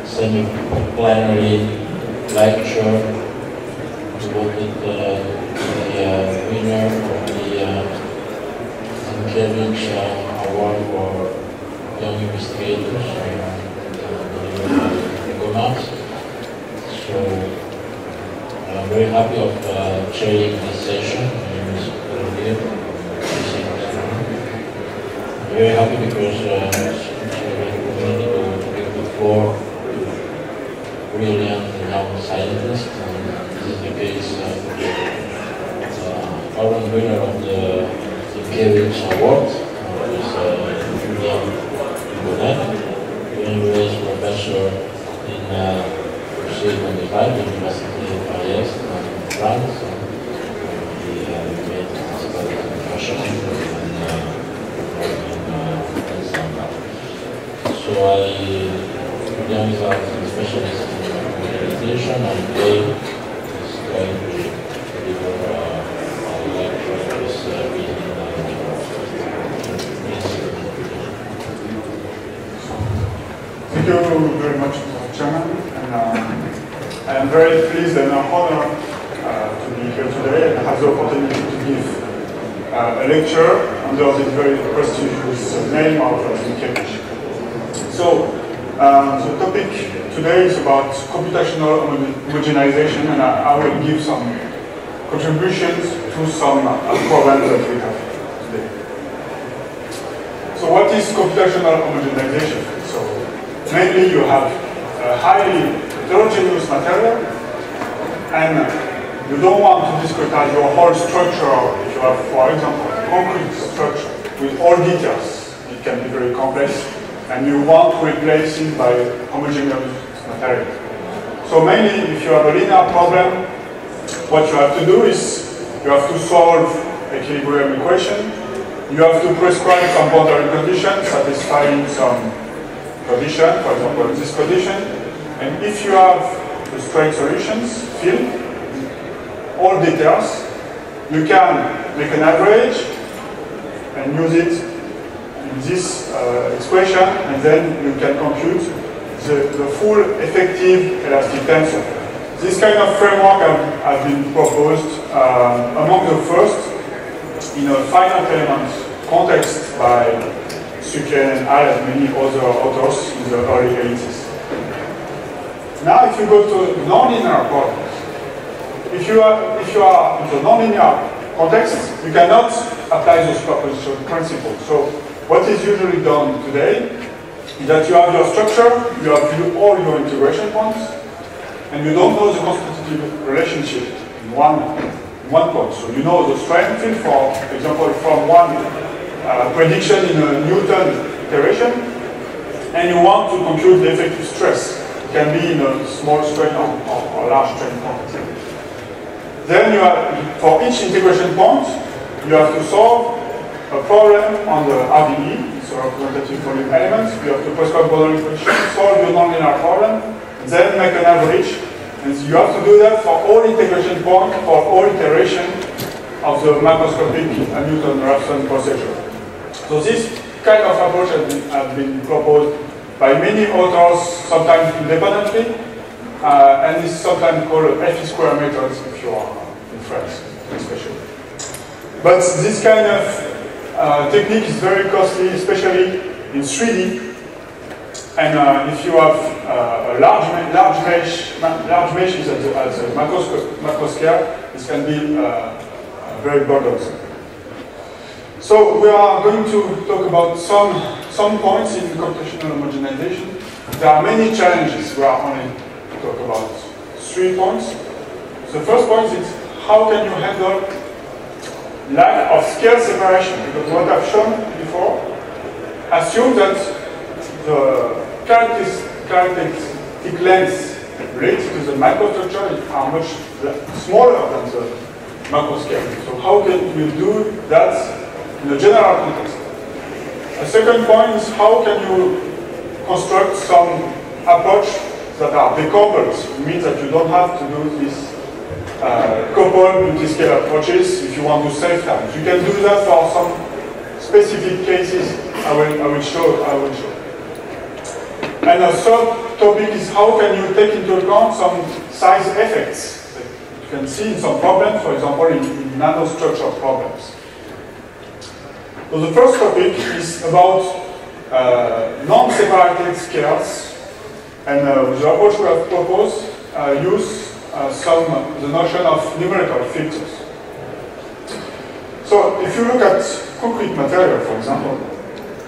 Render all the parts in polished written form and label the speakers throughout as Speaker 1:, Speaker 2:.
Speaker 1: semi-plenary lecture devoted to the winner of the Zienkiewicz Award for Young Investigators ECCOMAS. So I'm very happy of chairing this session. My name is Julien. I'm very happy because it's an opportunity to give the floor to brilliant young scientists. And this is the case current winner of the Zienkiewicz Award is Julien Yvonnet. Julien is professor in WCCM University of Paris in France. He made his studies in fashion so Julien is a specialist in homogenization, and today is going to deliver a lecture on this reading.
Speaker 2: Thank you very much, Mr. Chairman. And I am very pleased and honored to be here today and have the opportunity to give a lecture under this very prestigious name of Zienkiewicz. So, the topic today is about computational homogenization, and I will give some contributions to some problems that we have today. So, what is computational homogenization? So, mainly you have a highly heterogeneous material, and you don't want to discretize your whole structure. If you have, for example, a concrete structure with all details, it can be very complex, and you want to replace it by homogeneous material. So mainly, if you have a linear problem, what you have to do is you have to solve equilibrium equation. You have to prescribe some boundary conditions satisfying some condition, for example, this condition. And if you have the straight solutions filled, all details, you can make an average and use it in this expression, and then you can compute the full effective elastic tensor. This kind of framework has been proposed among the first in a finite element context by Zienkiewicz and and many other authors in the early 80s. Now, if you go to nonlinear problems, if you are in the nonlinear context, you cannot apply the superposition principle. So, what is usually done today is that you have your structure, you have all your integration points, and you don't know the constitutive relationship in one point. So you know the strain field, for example, from one prediction in a Newton iteration, and you want to compute the effective stress. It can be in a small strain or large strain point. Then you have, for each integration point, you have to solve a problem on the RDE, so representative volume elements. You have to prescribe boundary conditions, solve your nonlinear problem, then make an average. And you have to do that for all integration points, for all iteration of the macroscopic Newton-Raphson procedure. So this kind of approach has been proposed by many authors, sometimes independently, and is sometimes called FE square methods if you are in France, especially. But this kind of technique is very costly, especially in 3D. And if you have a large mesh is at the macro scale, this can be very burdensome. So we are going to talk about some points in computational homogenization. There are many challenges. We are only to talk about 3 points. The first point is how can you handle lack of scale separation? Because what I've shown before assumes that the characteristic lengths related to the microstructure are much smaller than the macro scale. So how can you do that in a general context? A second point is how can you construct some approach that are decoupled. It means that you don't have to do this coupled multiscale approaches if you want to save time. You can do that for some specific cases I will show. And a third topic is how can you take into account some size effects that you can see in some problems, for example, in nanostructure problems. So the first topic is about non-separated scales, and the approach we have proposed use the notion of numerical filters. So if you look at concrete material, for example,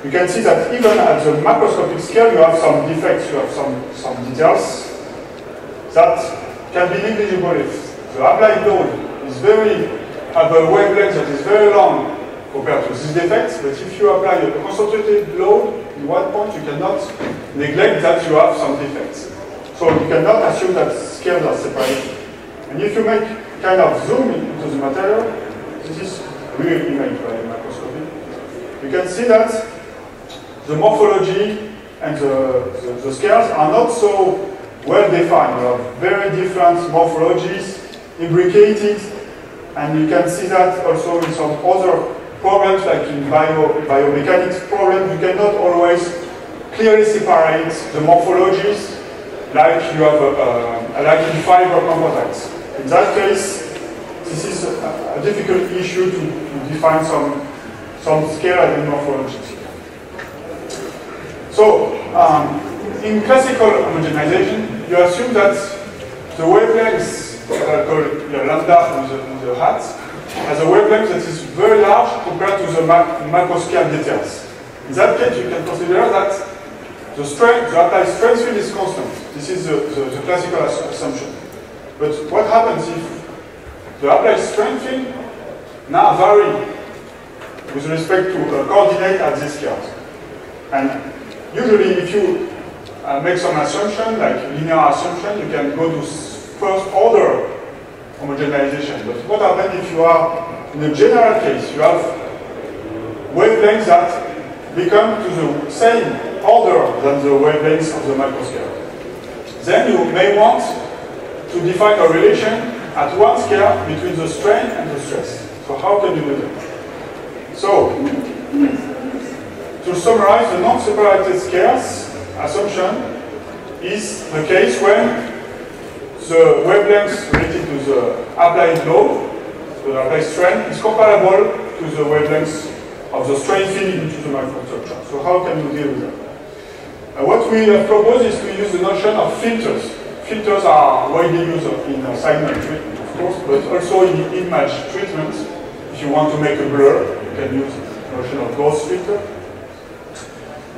Speaker 2: you can see that even at the macroscopic scale you have some defects, you have some details that can be negligible if the applied load is have a wavelength that is very long compared to these defects, but if you apply a concentrated load in one point, you cannot neglect that you have some defects. So you cannot assume that scales are separated. And if you make kind of zoom into the material, this is real image by microscopy, you can see that the morphology and the scales are not so well defined. You have very different morphologies, imbricated, and you can see that also in some other problems, like in biomechanics problems, you cannot always clearly separate the morphologies like you have like in fiber composites. In that case, this is a difficult issue to define some scale and morphologies. So, in classical homogenization, you assume that the wavelengths that are called the lambda with the hat has a wavelength that is very large compared to the macroscale details. In that case, you can consider that the applied strength field is constant. This is the classical assumption. But what happens if the applied strength field now vary with respect to coordinate at this scale? And usually, if you make some assumption, like linear assumption, you can go to first order homogenization. But what happens if you are, in a general case, you have wavelengths that become to the same order than the wavelengths of the microscale? Then you may want to define a relation at one scale between the strain and the stress. So how can you do that? So, to summarize, the non-separated scales assumption is the case when the wavelengths related to the applied load, so the applied strain, is comparable to the wavelengths of the strain field into the microstructure. So how can we deal with that? What we have proposed is to use the notion of filters. Filters are widely used in signal treatment, of course, but also in image treatment. If you want to make a blur, you can use the notion of ghost filter.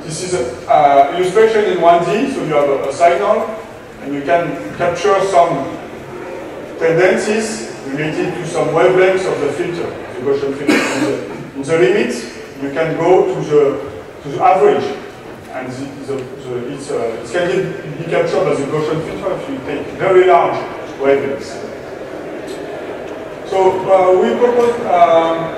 Speaker 2: This is an illustration in 1D, so you have a signal, and you can capture some tendencies related to some wavelengths of the filter, the Gaussian filter. In the limit, you can go to the average, and it can be captured as a Gaussian filter if you take very large wavelengths. So we propose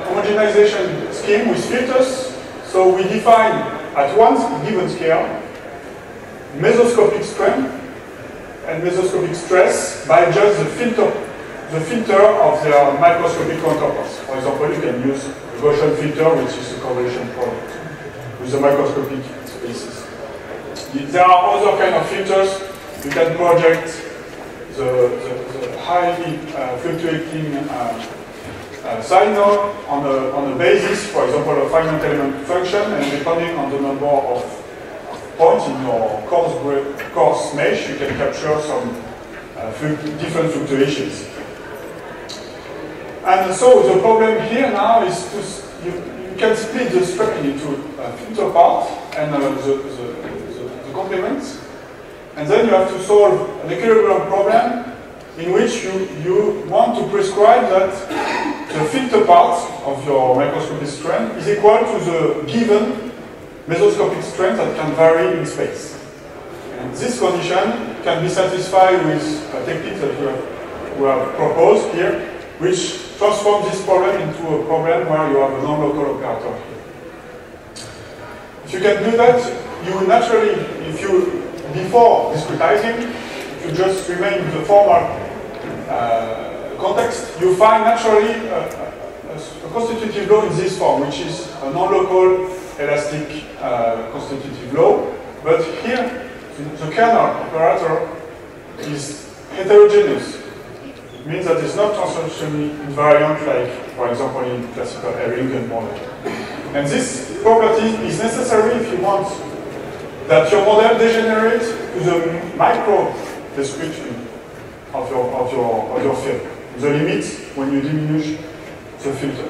Speaker 2: homogenization scheme with filters. So we define at one given scale mesoscopic strain and mesoscopic stress by just the filter of their microscopic counterparts. For example, you can use the Gaussian filter, which is a correlation product, with the microscopic spaces. There are other kind of filters. You can project the highly fluctuating signal on a basis, for example, a finite element function, and depending on the number of points in your coarse mesh, you can capture some different fluctuations. And so the problem here now is you can split the strain into filter part and the complements, and then you have to solve an equilibrium problem in which you want to prescribe that the filter part of your microscopic strain is equal to the given mesoscopic strain that can vary in space. And this condition can be satisfied with a technique that we have proposed here, which transforms this problem into a problem where you have a non-local operator here. If you can do that, you will naturally, before discretizing, if you just remain in the formal context, you find naturally a constitutive law in this form, which is a non-local elastic constitutive law. But here, the kernel operator is heterogeneous. It means that it's not translationally invariant like, for example, in classical Erlangen model. And this property is necessary if you want that your model degenerates to the micro description of your field, the limit when you diminish the filter.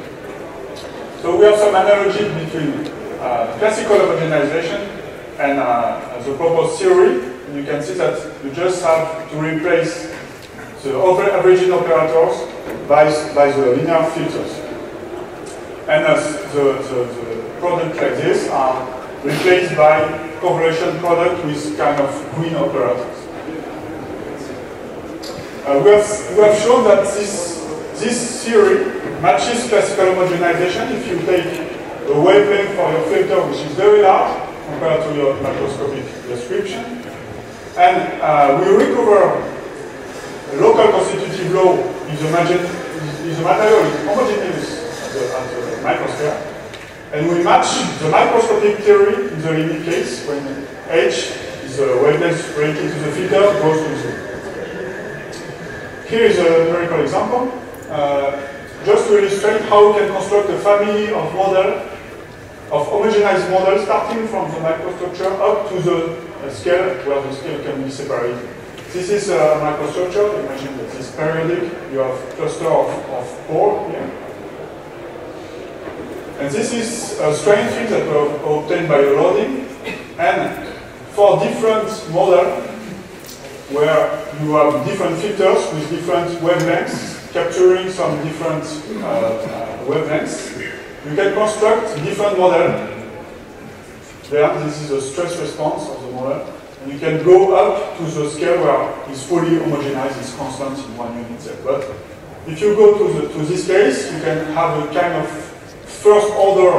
Speaker 2: So we have some analogy between classical homogenization and the proposed theory. And you can see that you just have to replace the averaging operators by the linear filters. And the products like this are replaced by correlation product with kind of green operators. We have shown that this theory matches classical homogenization if you take a wavelength for your filter which is very large compared to your macroscopic description. And we recover a local constitutive law if the material is homogeneous at the microscale. And we match the microscopic theory in the limit case when h is the wavelength related to the filter goes to 0. Here is a numerical example, just to illustrate how we can construct a family of homogenized models starting from the microstructure up to the scale where the scale can be separated. This is a microstructure. Imagine that it's periodic. You have a cluster of pores here. And this is a strain field that we obtained by loading. And for different models, where you have different filters with different wavelengths, capturing some different wavelengths, you can construct different models. There, this is the stress response of the model. And you can go up to the scale where it's fully homogenized, it's constant in one unit cell. But if you go to this case, you can have a kind of first order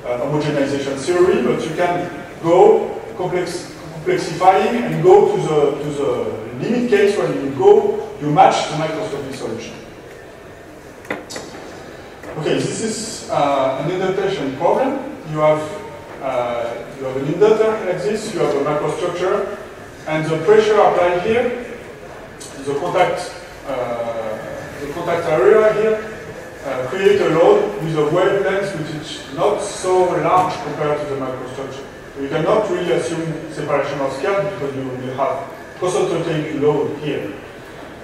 Speaker 2: homogenization theory, but you can go complexifying and go to the limit case when you match the microscopic solution. Okay, this is an indentation problem. You have an indenter like this, you have a microstructure, and the pressure applied here, the contact area here, create a load with a wavelength which is not so large compared to the microstructure. So you cannot really assume separation of scale because you will have concentrating load here.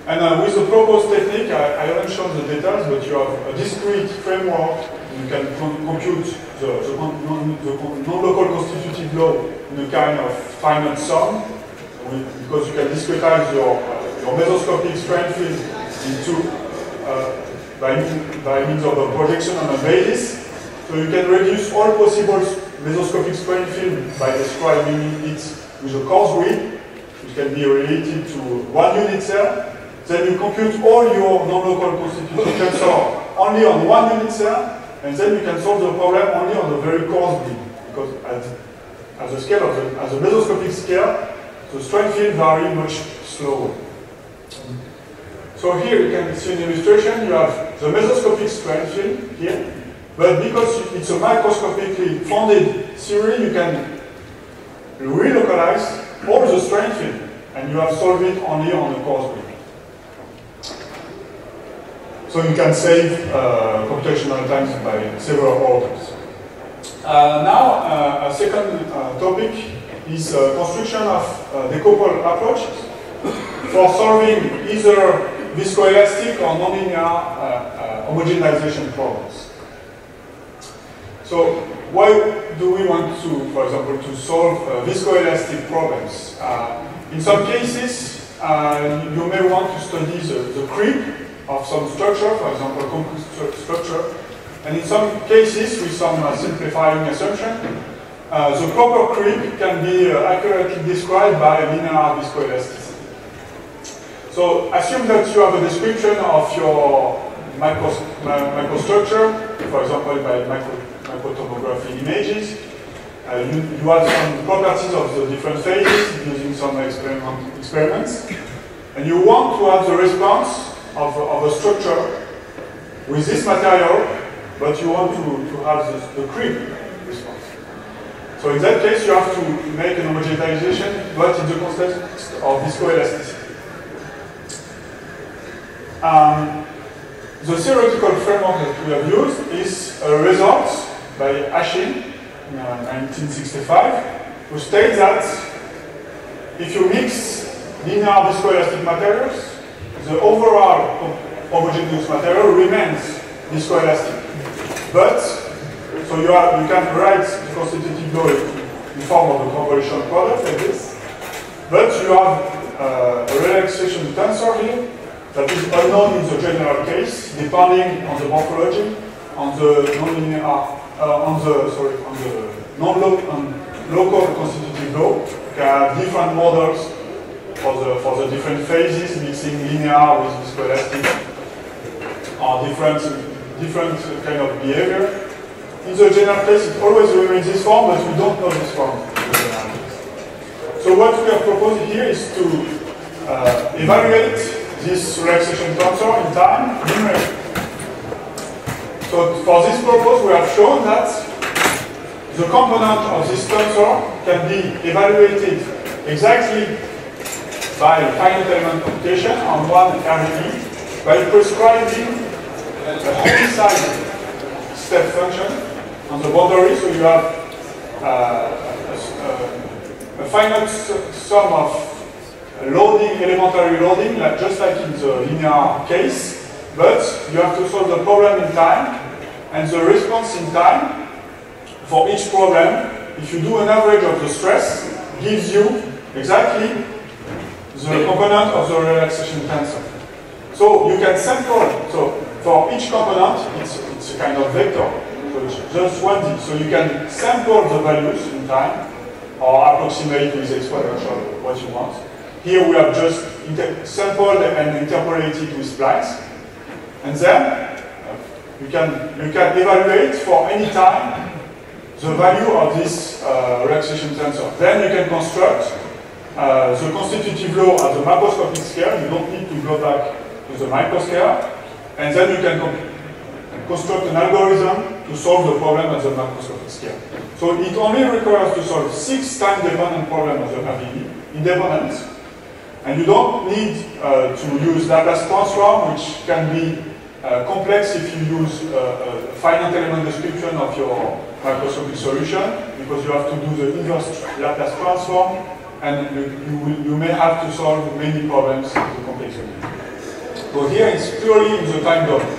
Speaker 2: And with the proposed technique, I haven't shown the details, but you have a discrete framework. You can compute the non-local constitutive law in a kind of finite sum, because you can discretize your mesoscopic strain field into by means of a projection on a basis. So you can reduce all possible mesoscopic strain field by describing it with a coarse grid, which can be related to one unit cell. Then you compute all your non-local constitutive tensor only on one unit cell, and then you can solve the problem only on a very coarse grid, because at the scale of the mesoscopic scale, the strain field vary much slower. So here you can see an illustration. You have the mesoscopic strain field here, but because it's a microscopically founded theory, you can relocalize all the strain field, and you have solved it only on the coarse grid. So you can save computational times by several orders. Now, a second topic is construction of decoupled approaches for solving either viscoelastic or nonlinear homogenization problems. So why do we want to, for example, to solve viscoelastic problems? In some cases, you may want to study the creep of some structure, for example, composite structure, and in some cases, with some simplifying assumption, the proper creep can be accurately described by linear viscoelasticity. So assume that you have a description of your microstructure, for example, by microtomography images. You have some properties of the different phases using some experiments, and you want to have the response of a structure with this material, but you want to have the creep response. So in that case, you have to make an homogenization, but in the context of viscoelasticity. The theoretical framework that we have used is a result by Ashin in 1965, who states that if you mix linear viscoelastic materials, the overall homogeneous material remains viscoelastic. But, so you can write the constitutive law in form of a convolution product like this, but you have a relaxation tensor here that is unknown in the general case, depending on the morphology, on the non-linear, on the local constitutive law. You can have different models for the different phases, mixing linear with viscoelastic, or different kind of behavior. In the general case, it always remains this form, but we don't know this form in the general case. So what we have proposed here is to evaluate this relaxation tensor in time numerically. So for this purpose, we have shown that the component of this tensor can be evaluated exactly by finite element computation on one RVE by prescribing a homicide step function on the boundary. So you have a finite sum of loading, elementary loading, just like in the linear case, but you have to solve the problem in time, and the response in time for each problem, if you do an average of the stress, gives you exactly the component of the relaxation tensor. So you can sample, so for each component, it's a kind of vector, so it's just 1D. So you can sample the values in time, or approximate with exponential what you want. Here we have just sampled and interpolated with splines. And then you can evaluate for any time the value of this relaxation tensor. Then you can construct the constitutive law at the macroscopic scale. You don't need to go back to the microscale. And then you can construct an algorithm to solve the problem at the macroscopic scale. So it only requires to solve 6 time-dependent problems of the RVE, independent. And you don't need to use Laplace transform, which can be complex if you use a finite element description of your microscopic solution, because you have to do the inverse Laplace transform, and you may have to solve many problems in the complex domain. So here it's purely in the time domain.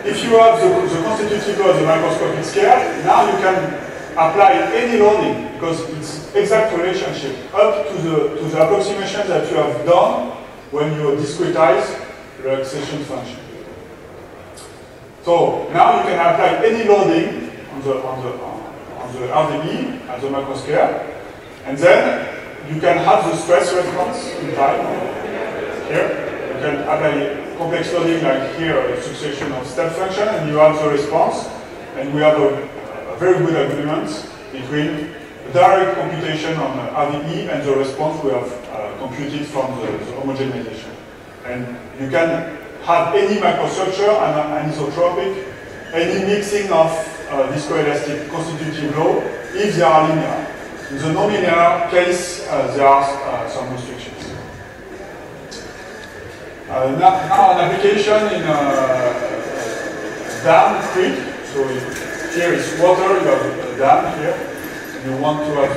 Speaker 2: If you have the constitutive law at the microscopic scale, now you can apply any loading, because it's exact relationship up to the approximation that you have done when you discretize the relaxation function. So now you can apply any loading on the RVE at the macro scale, and then you can have the stress response in time. Here you can apply complex loading like here, a succession of step function, and you have the response, and we have a very good agreement between the direct computation on RVE and the response we have computed from the homogenization. And you can have any microstructure, anisotropic, any mixing of viscoelastic constitutive law if they are linear. In the non-linear case, there are some restrictions. Now an application in dam creek. So here is water, you have a dam here. You want to have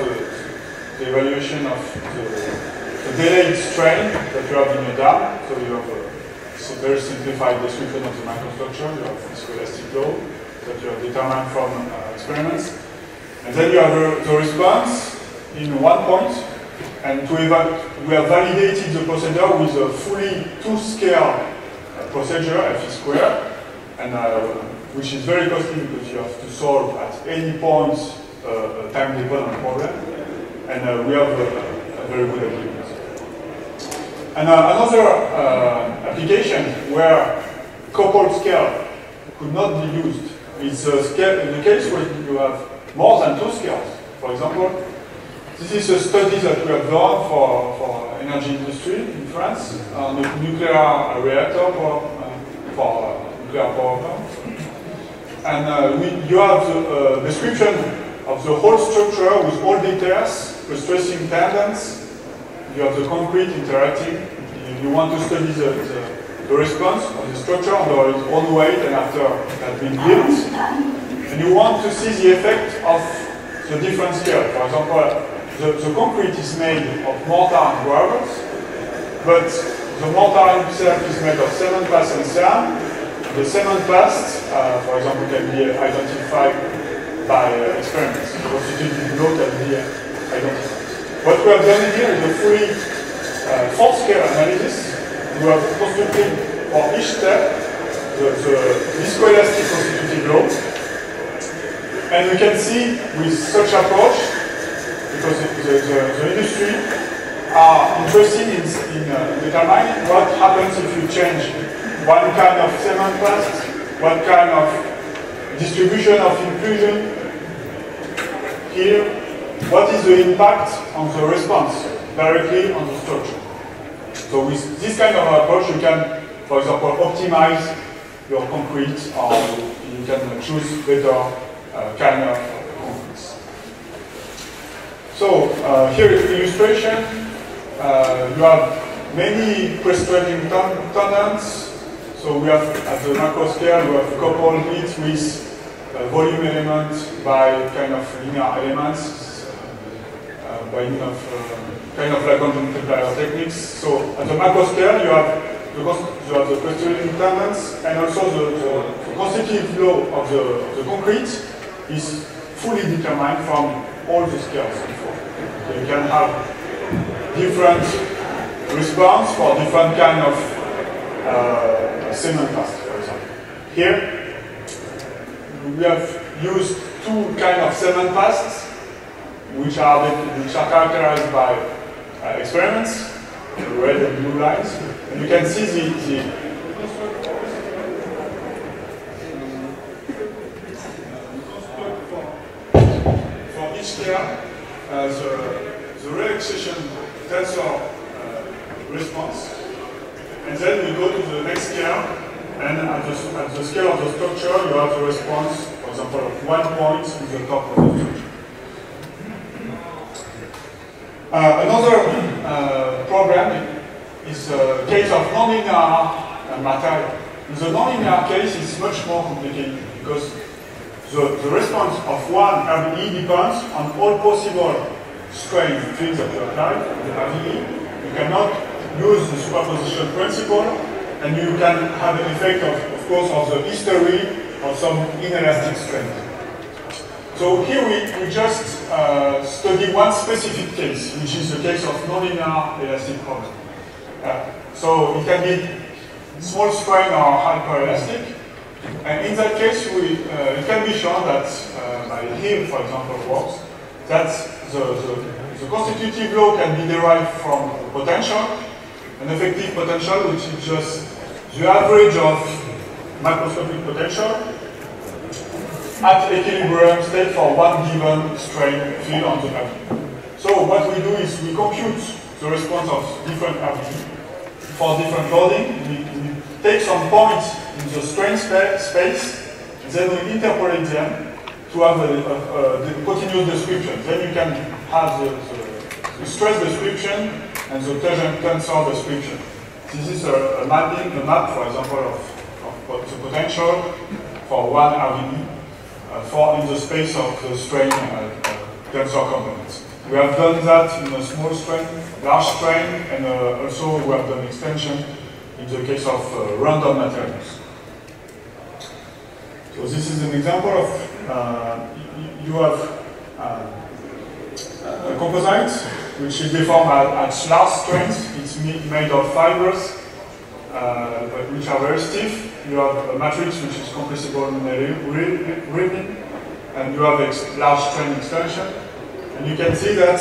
Speaker 2: the evaluation of the delayed strain that you have in a dam. So you have a very simplified description of the microstructure. You have viscoelastic law that you have determined from experiments. And then you have the response in one point. And we have validated the procedure with a fully two-scale procedure, F squared, and which is very costly because you have to solve at any point a time-dependent problem. And we have a very good agreement. And another application where coupled scale could not be used is in the case where you have more than 2 scales. For example, this is a study that we have done for energy industry in France on a nuclear reactor for nuclear power plant. And you have the description of the whole structure with all details, the stressing tendons. You have the concrete interacting. You want to study the response of the structure under its own weight and after it has been built. And you want to see the effect of the different scale. For example, the concrete is made of mortar and gravels, but the mortar itself is made of cement paste and sand. The cement paste, for example, can be identified by experiments. The constitutive law can be identified. What we have done here is a fully fourth-scale analysis. We have constructed for each step the viscoelastic constitutive law. And we can see with such approach, because the industry are interested in determining what happens if you change one kind of cement paste, what kind of distribution of inclusion here, what is the impact on the response directly on the structure. So with this kind of approach, you can, for example, optimize your concrete, or you can choose better kind of concretes. So here is the illustration. You have many pre-stretching tendons. So we have, at the macro scale, we have coupled it with volume elements by kind of linear elements, by kind of Lagrange multiplier techniques. So at the macro scale, you have the pre-stretching tendons, and also the constitutive law of the concrete is fully determined from all the scales before. So you can have different response for different kind of cement paste, for example. Here, we have used two kinds of cement pastes, which are characterized by experiments, the red and blue lines. And you can see for each scale, the relaxation tensor response. And then we go to the next scale, and at the scale of the structure, you have the response, for example, of 1 point in the top of the structure. Another problem is a case of nonlinear material. In the nonlinear case, it's much more complicated because the response of one RBE depends on all possible strain fields that you apply to the RBE. You cannot use the superposition principle, and you can have an effect of course, of the history of some inelastic strength. So here we just study one specific case, which is the case of nonlinear elastic problem. So it can be small strain or hyperelastic, and in that case, it can be shown that by Hill, for example, works that the constitutive law can be derived from potential. An effective potential, which is just the average of macroscopic potential at equilibrium state for one given strain field on the RBE. So what we do is we compute the response of different RBE for different loading. We take some points in the strain space, and then we interpolate them to have the continuous description. Then you can have the stress description and the tensor description. This is a map, for example, of the potential for one RBE for in the space of the strain tensor components. We have done that in a small strain, large strain, and also we have done extension in the case of random materials. So this is an example of you have a composite which is deformed at large strength. It's made of fibers which are very stiff. You have a matrix which is compressible in a ribbon, and you have a large strain extension. And you can see that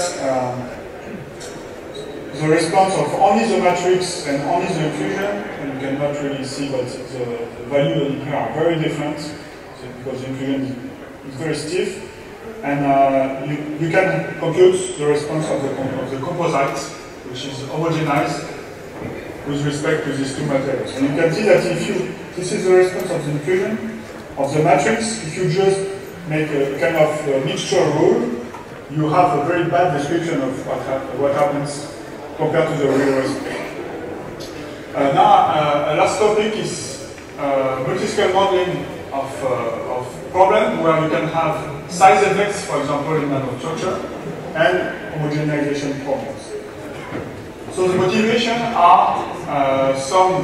Speaker 2: the response of only the matrix and only the infusion, and you cannot really see, but the values here are very different because the infusion is very stiff. And you can compute the response of the composite, which is homogenized with respect to these two materials. And you can see that this is the response of the infusion, of the matrix, if you just make a kind of mixture rule, you have a very bad description of what happens compared to the real result. Now, a last topic is multiscale modeling of problem where you can have size effects, for example, in nanostructure, and homogenization problems. So the motivation are some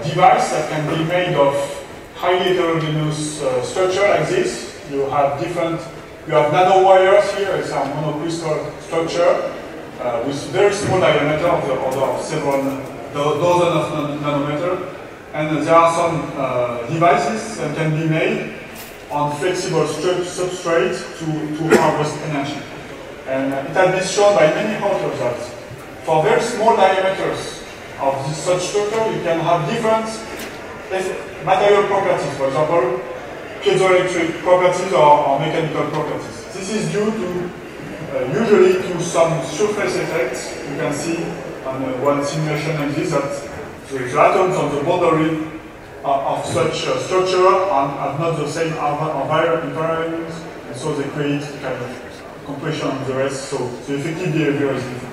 Speaker 2: device that can be made of highly heterogeneous structure like this. You have nanowires here, it's a monocrystal structure with very small diameter of the order of several dozen of nanometer. And there are some devices that can be made on flexible substrate to harvest energy. And it has been shown by many authors that for very small diameters of this such structure, you can have different material properties, for example, piezoelectric properties or mechanical properties. This is due to usually to some surface effects. You can see on one simulation like this that the atoms on the boundary of such structure are not the same environment, and so they create kind of compression on the rest. So the effective behavior is different.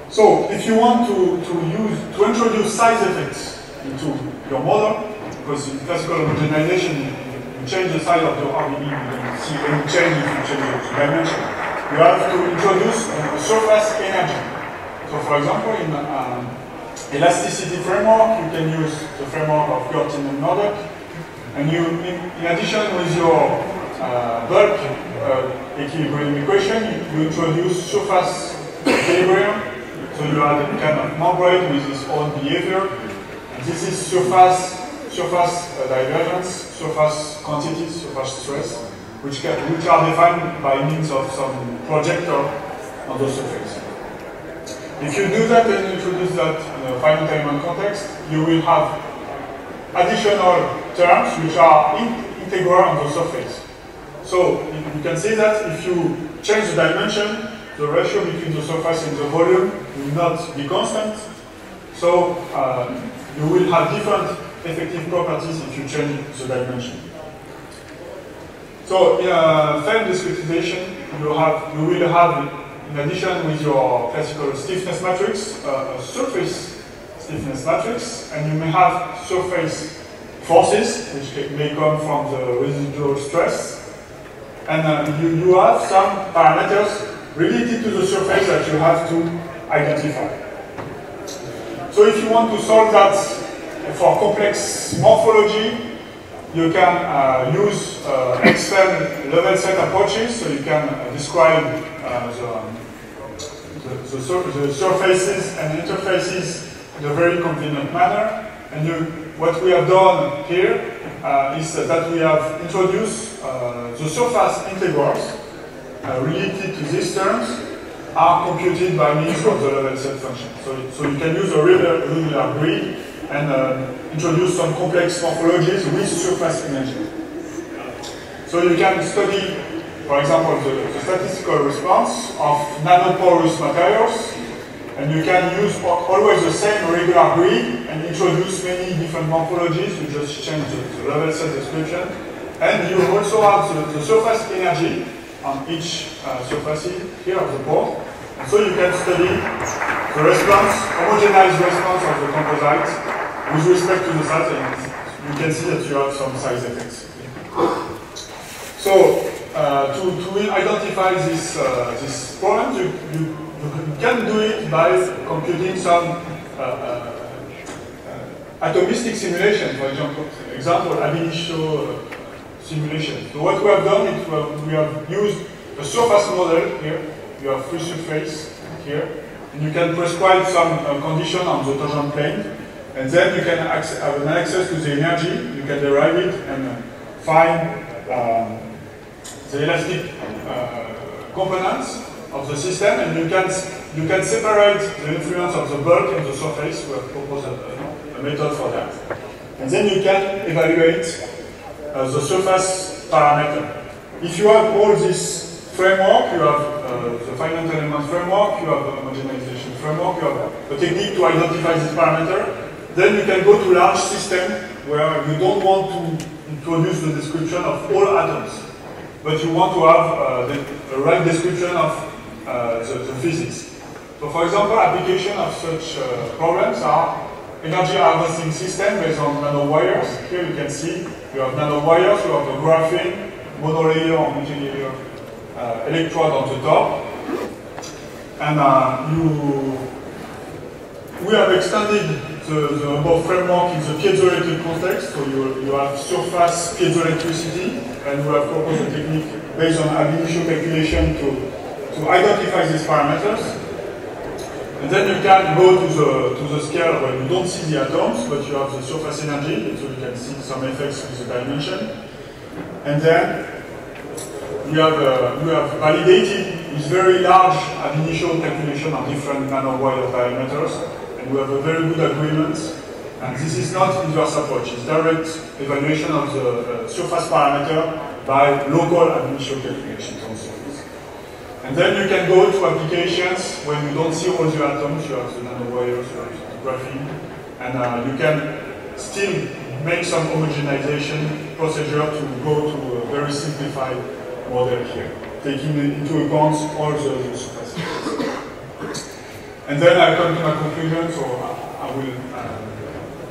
Speaker 2: So if you want to introduce size effects into your model, because in classical homogenization, you change the size of your RBE, you don't see any change if you change the dimension. You have to introduce a surface energy. So for example, in elasticity framework, you can use the framework of Curtin and Nordup, and you, in addition with your bulk equilibrium equation, you introduce surface equilibrium. So you have a kind of membrane with its own behavior. And this is surface divergence, surface quantities, surface stress, which are defined by means of some projector on the surface. If you do that and introduce that in a finite element context, you will have additional terms which are integral on the surface. So you can see that if you change the dimension, the ratio between the surface and the volume will not be constant. So you will have different effective properties if you change the dimension. So in film discretization, you will have, in addition with your classical stiffness matrix, a surface stiffness matrix, and you may have surface forces, which may come from the residual stress. And you have some parameters related to the surface that you have to identify. So if you want to solve that for complex morphology, you can use extend level set approaches, so you can describe the surfaces and interfaces in a very convenient manner. And what we have done here is that we have introduced the surface integrals related to these terms are computed by means of the level set function. So you can use a regular grid and introduce some complex morphologies with surface energy. So you can study, for example, the statistical response of nanoporous materials, and you can use always the same regular grid and introduce many different morphologies. You just change the level set description. And you also have the surface energy on each surface here of the board. And so you can study the response, homogenized response of the composite with respect to the size, and you can see that you have some size effects. So to identify this problem, you can do it by computing some atomistic simulation, for example, ab initio simulation. So what we have done is we have used a surface model here. You have free surface here, and you can prescribe some condition on the tangent plane, and then you can have an access to the energy. You can derive it and find the elastic components of the system, and you can separate the influence of the bulk and the surface. We have proposed a method for that, and then you can evaluate the surface parameter. If you have all this framework, you have the finite element framework, you have the homogenization framework, you have a technique to identify this parameter. Then you can go to large system where you don't want to introduce the description of all atoms, but you want to have a right description of the physics. So for example, application of such problems are energy harvesting system based on nanowires. Here you can see you have nanowires, you have the graphene, monolayer or multi-layer electrode on the top. And we have extended the above framework in the piezoelectric context, so you have surface piezoelectricity, and we have proposed a technique based on ab initio calculation to identify these parameters. And then you can go to the scale where you don't see the atoms, but you have the surface energy, so you can see some effects with the dimension. And then you have validated with very large ab initio calculation on different nanowire diameters, and we have a very good agreement. And this is not inverse approach, it's direct evaluation of the surface parameter by local ab initio calculations on surface. And then you can go to applications when you don't see all the atoms, you have the nanowires, you have the graphene, and you can still make some homogenization procedure to go to a very simplified model here, taking into account all the surfaces. And then I come to my conclusion, so I will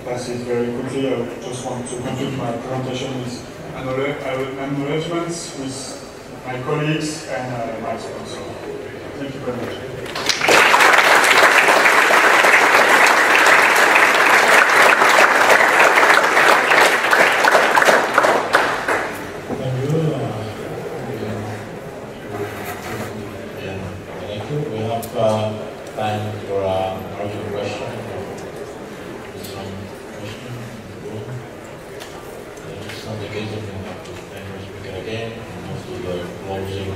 Speaker 2: pass it very quickly. I just want to conclude my presentation with acknowledgements with my colleagues and my sponsor. Thank you very much.
Speaker 1: Thank you. Thank you. We have time for a question. Some question in the room. If it's not the case, then we have to thank the speaker again and move to the closing